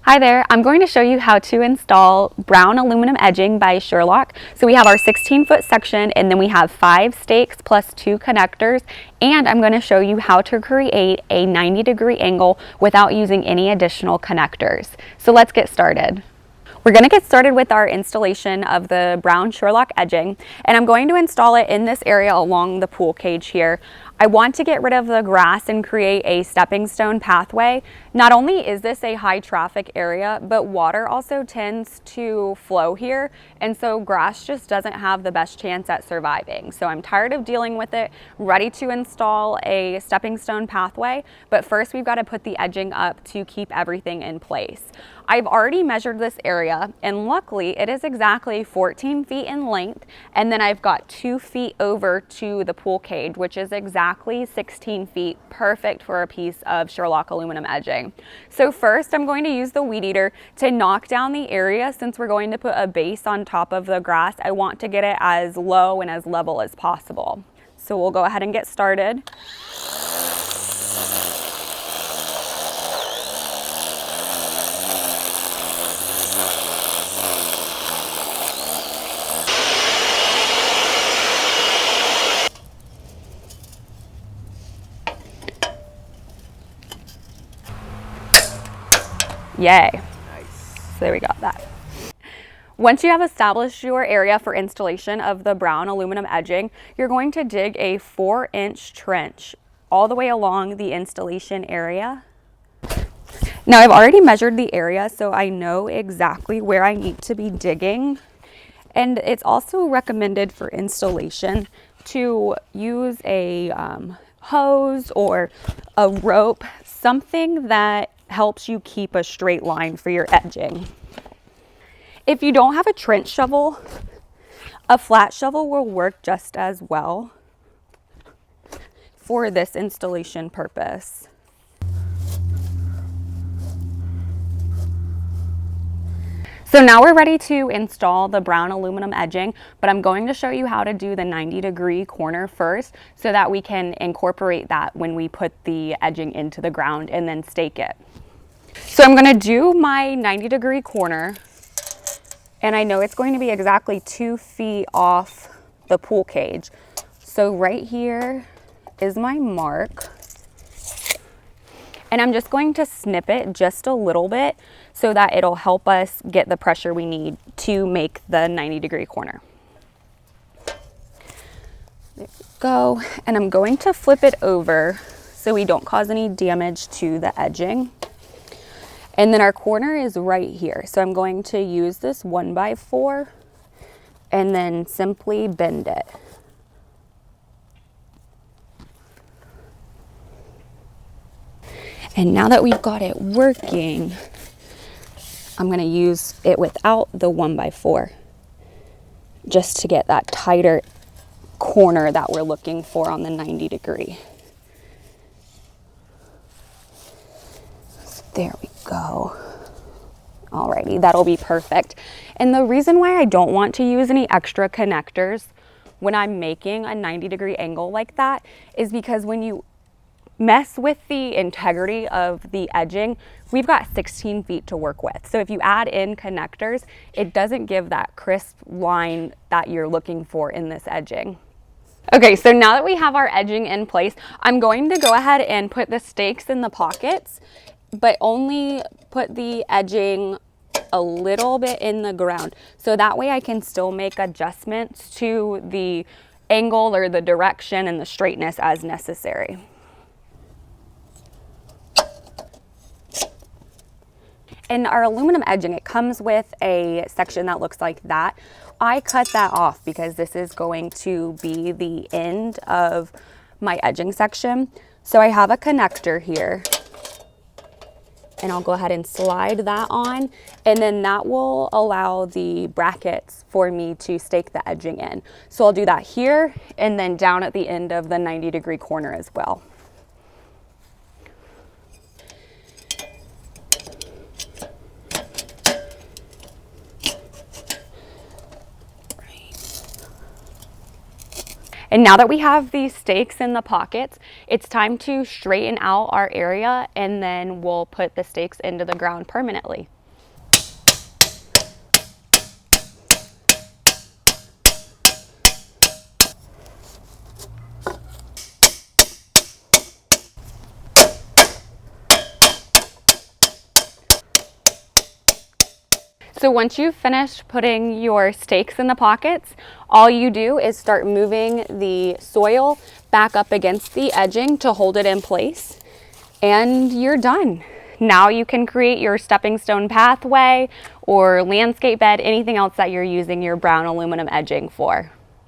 Hi there, I'm going to show you how to install brown aluminum edging by Sherlock. So we have our 16-foot section, and then we have 5 stakes plus 2 connectors, and I'm going to show you how to create a 90-degree angle without using any additional connectors. So let's get started. We're going to get started with our installation of the brown Sherlock edging, and I'm going to install it in this area along the pool cage here. I want to get rid of the grass and create a stepping stone pathway. Not only is this a high traffic area, but water also tends to flow here, and so grass just doesn't have the best chance at surviving. So I'm tired of dealing with it, ready to install a stepping stone pathway, but first we've got to put the edging up to keep everything in place. I've already measured this area, and luckily it is exactly 14 feet in length, and then I've got 2 feet over to the pool cage, which is exactly 16 feet, perfect for a piece of Sherlock aluminum edging. So first I'm going to use the weed eater to knock down the area. Since we're going to put a base on top of the grass, I want to get it as low and as level as possible. So we'll go ahead and get started. Yay. Nice. So there we got that. Once you have established your area for installation of the brown aluminum edging, you're going to dig a 4-inch trench all the way along the installation area. Now I've already measured the area, so I know exactly where I need to be digging. And it's also recommended for installation to use a hose or a rope, something that helps you keep a straight line for your edging. If you don't have a trench shovel, a flat shovel will work just as well for this installation purpose. So now we're ready to install the brown aluminum edging, but I'm going to show you how to do the 90-degree corner first so that we can incorporate that when we put the edging into the ground and then stake it. So I'm going to do my 90-degree corner, and I know it's going to be exactly 2 feet off the pool cage. So right here is my mark, and I'm just going to snip it just a little bit so that it'll help us get the pressure we need to make the 90-degree corner. There we go, and I'm going to flip it over so we don't cause any damage to the edging. And then our corner is right here. So I'm going to use this 1x4 and then simply bend it. And now that we've got it working, I'm going to use it without the 1x4 just to get that tighter corner that we're looking for on the 90-degree. There we go. Alrighty, that'll be perfect. And the reason why I don't want to use any extra connectors when I'm making a 90-degree angle like that is because when you mess with the integrity of the edging, we've got 16 feet to work with. So if you add in connectors, it doesn't give that crisp line that you're looking for in this edging. Okay, so now that we have our edging in place, I'm going to go ahead and put the stakes in the pockets, but only put the edging a little bit in the ground. So that way I can still make adjustments to the angle or the direction and the straightness as necessary. And our aluminum edging, it comes with a section that looks like that. I cut that off because this is going to be the end of my edging section. So I have a connector here, and I'll go ahead and slide that on, and then that will allow the brackets for me to stake the edging in. So I'll do that here and then down at the end of the 90-degree corner as well. And now that we have these stakes in the pockets, it's time to straighten out our area, and then we'll put the stakes into the ground permanently. So once you've finished putting your stakes in the pockets, all you do is start moving the soil back up against the edging to hold it in place, and you're done. Now you can create your stepping stone pathway or landscape bed, anything else that you're using your brown aluminum edging for.